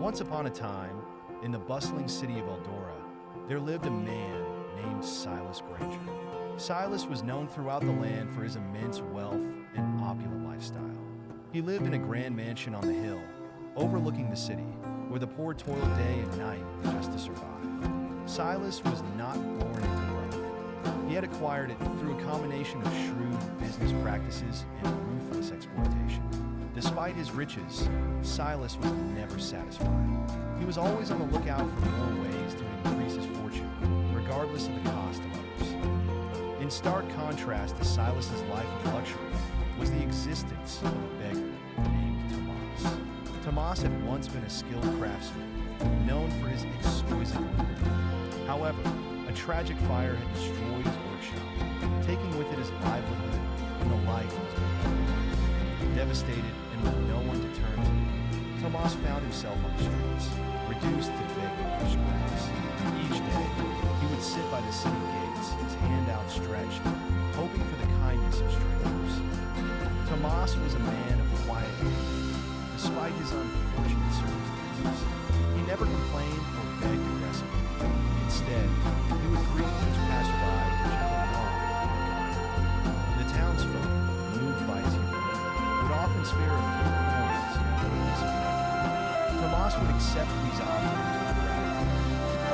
Once upon a time, in the bustling city of Eldora, there lived a man named Silas Granger. Silas was known throughout the land for his immense wealth and opulent lifestyle. He lived in a grand mansion on the hill, overlooking the city, where the poor toiled day and night just to survive. Silas was not born into wealth. He had acquired it through a combination of shrewd business practices and ruthless exploitation. Despite his riches, Silas was never satisfied. He was always on the lookout for more ways to increase his fortune, regardless of the cost of others. In stark contrast to Silas's life of luxury was the existence of a beggar named Tomas. Tomas had once been a skilled craftsman, known for his exquisite woodwork. However, a tragic fire had destroyed his workshop, taking with it his livelihood and the life of his beloved. Devastated and with no one to turn to, Tomas found himself on the streets, reduced to begging for scraps. Each day, he would sit by the city gates, his hand outstretched, hoping for the kindness of strangers. Tomas was a man of quiet faith, despite his unfortunate circumstances. He never complained or begged aggressively. Instead, he would greet each passerby with a gentle nod and kindness. The townsfolk, moved by his humility, would often spare a few coins for a piece of nectar. Tomas would accept these offerings with gratitude,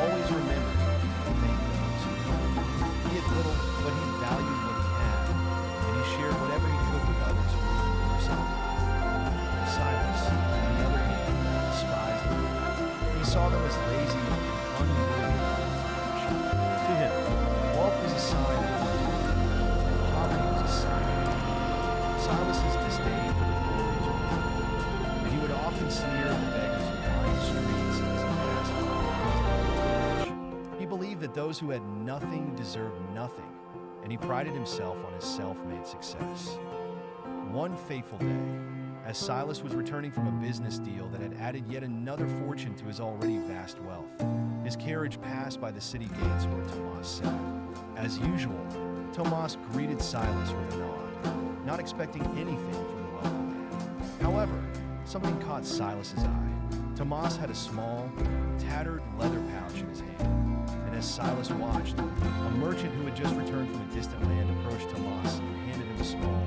always remembering to thank those who helped. He had little, but he valued what he had, and he shared whatever he could with others who were even worse off. Silas, on the other hand, despised them. He saw them as lazy and unworthy of affection. To him, wealth was a sign of authority, and poverty was a sign of weakness. Silas's disdain for the poor was real, and he would often sneer at the beggars who lined the streets as he passed by his village. He believed that those who had nothing deserved nothing, and he prided himself on his self-made success. One fateful day, as Silas was returning from a business deal that had added yet another fortune to his already vast wealth, his carriage passed by the city gates where Tomas sat. As usual, Tomas greeted Silas with a nod, not expecting anything from the wealthy man. However, something caught Silas's eye. Tomas had a small, tattered leather pouch in his hand, and as Silas watched, a merchant who had just returned from a distant land approached Tomas and handed him a small,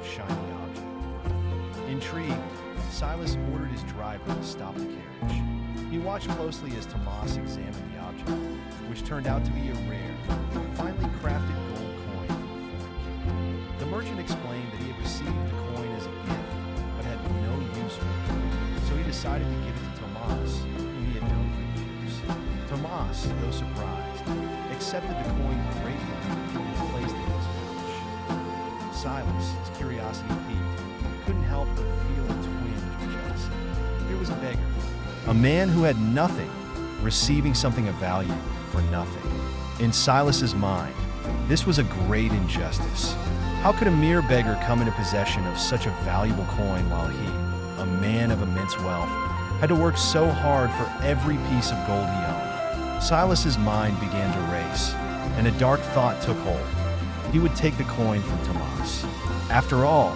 shiny object. Intrigued, Silas ordered his driver to stop the carriage. He watched closely as Tomas examined the object, which turned out to be a rare, finely crafted gold coin from a foreign king. The merchant explained that he had received the coin as a gift, but had no use for it, so he decided to give it to Tomas, whom he had known for years. Tomas, though surprised, accepted the coin gratefully and placed it in his pouch. Silas, his curiosity piqued, couldn't help but feel a twinge of jealousy. Here was a beggar, a man who had nothing, receiving something of value for nothing. In Silas's mind, this was a great injustice. How could a mere beggar come into possession of such a valuable coin while he, a man of immense wealth, had to work so hard for every piece of gold he owned? Silas's mind began to race, and a dark thought took hold. He would take the coin from Tomas. After all,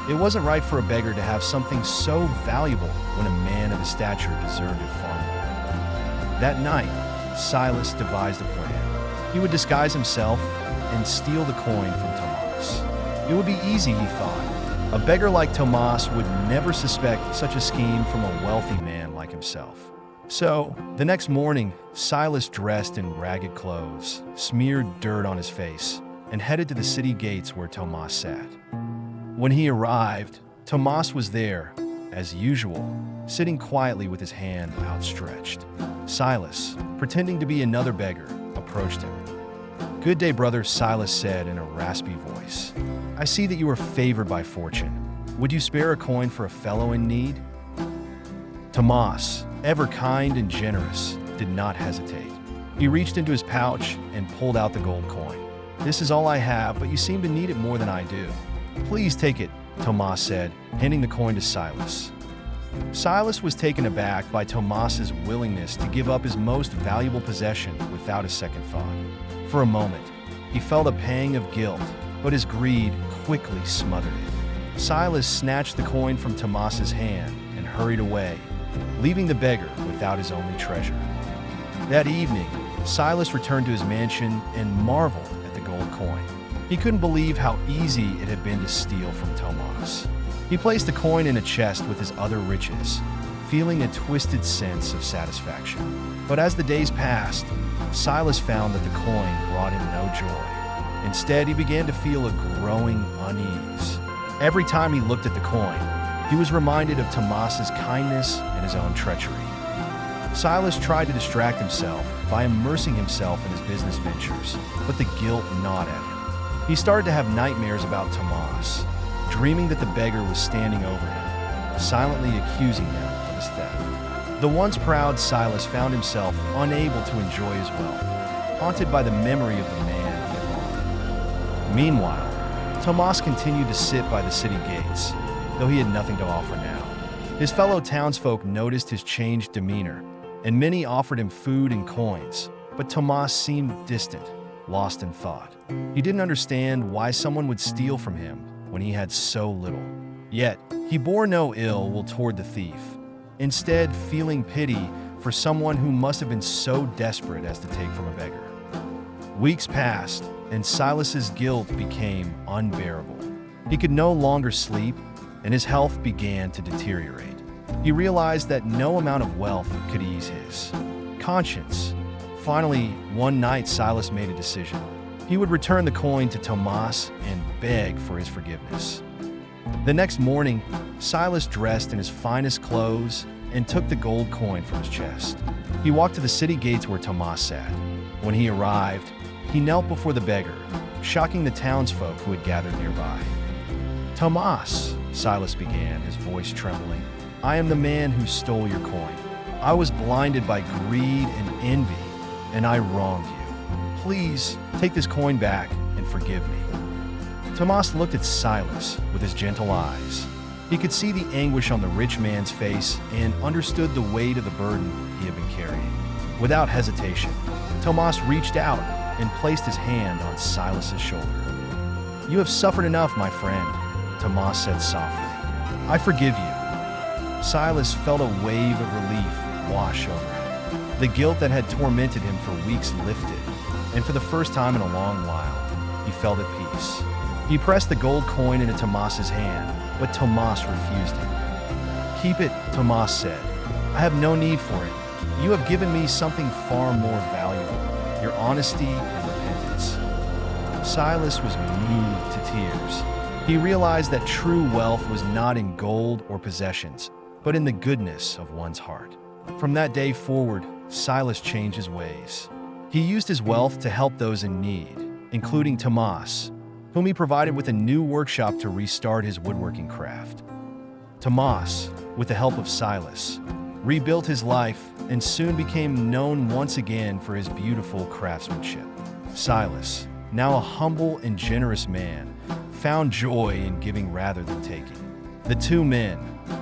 it wasn't right for a beggar to have something so valuable when a man of his stature deserved it far more. That night, Silas devised a plan. He would disguise himself and steal the coin from Tomas. It would be easy, he thought. A beggar like Tomas would never suspect such a scheme from a wealthy man like himself. So, the next morning, Silas dressed in ragged clothes, smeared dirt on his face, and headed to the city gates where Tomas sat. When he arrived, Tomas was there, as usual, sitting quietly with his hand outstretched. Silas, pretending to be another beggar, approached him. "Good day, brother," Silas said in a raspy voice. "I see that you are favored by fortune. Would you spare a coin for a fellow in need?" Tomas, ever kind and generous, did not hesitate. He reached into his pouch and pulled out the gold coin. "This is all I have, but you seem to need it more than I do." "Please take it," Tomas said, handing the coin to Silas. Silas was taken aback by Tomas's willingness to give up his most valuable possession without a second thought. For a moment, he felt a pang of guilt, but his greed quickly smothered it. Silas snatched the coin from Tomas's hand and hurried away, leaving the beggar without his only treasure. That evening, Silas returned to his mansion and marveled at the gold coin. He couldn't believe how easy it had been to steal from Tomas. He placed the coin in a chest with his other riches, feeling a twisted sense of satisfaction. But as the days passed, Silas found that the coin brought him no joy. Instead, he began to feel a growing unease. Every time he looked at the coin, he was reminded of Tomas's kindness and his own treachery. Silas tried to distract himself by immersing himself in his business ventures, but the guilt gnawed at him. He started to have nightmares about Tomas, dreaming that the beggar was standing over him, silently accusing him of his theft. The once proud Silas found himself unable to enjoy his wealth, haunted by the memory of the man he had wronged. Meanwhile, Tomas continued to sit by the city gates, though he had nothing to offer now. His fellow townsfolk noticed his changed demeanor, and many offered him food and coins, but Tomas seemed distant, lost in thought. He didn't understand why someone would steal from him when he had so little. Yet, he bore no ill will toward the thief, instead feeling pity for someone who must have been so desperate as to take from a beggar. Weeks passed, and Silas's guilt became unbearable. He could no longer sleep, and his health began to deteriorate. He realized that no amount of wealth could ease his conscience. Finally, one night Silas made a decision. He would return the coin to Tomas and beg for his forgiveness. The next morning, Silas dressed in his finest clothes and took the gold coin from his chest. He walked to the city gates where Tomas sat. When he arrived, he knelt before the beggar, shocking the townsfolk who had gathered nearby. "Tomas," Silas began, his voice trembling, "I am the man who stole your coin. I was blinded by greed and envy, and I wronged you. Please take this coin back and forgive me." Tomas looked at Silas with his gentle eyes. He could see the anguish on the rich man's face and understood the weight of the burden he had been carrying. Without hesitation, Tomas reached out and placed his hand on Silas's shoulder. "You have suffered enough, my friend," Tomas said softly. "I forgive you." Silas felt a wave of relief wash over him. The guilt that had tormented him for weeks lifted, and for the first time in a long while, he felt at peace. He pressed the gold coin into Tomas's hand, but Tomas refused it. "Keep it," Tomas said. "I have no need for it. You have given me something far more valuable, your honesty and repentance." Silas was moved to tears. He realized that true wealth was not in gold or possessions, but in the goodness of one's heart. From that day forward, Silas changed his ways. He used his wealth to help those in need, including Tomas, whom he provided with a new workshop to restart his woodworking craft. Tomas, with the help of Silas, rebuilt his life and soon became known once again for his beautiful craftsmanship. Silas, now a humble and generous man, found joy in giving rather than taking. The two men,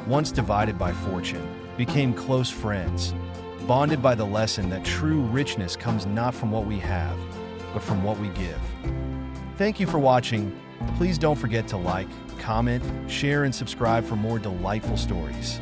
once divided by fortune, became close friends, bonded by the lesson that true richness comes not from what we have, but from what we give. Thank you for watching. Please don't forget to like, comment, share, and subscribe for more delightful stories.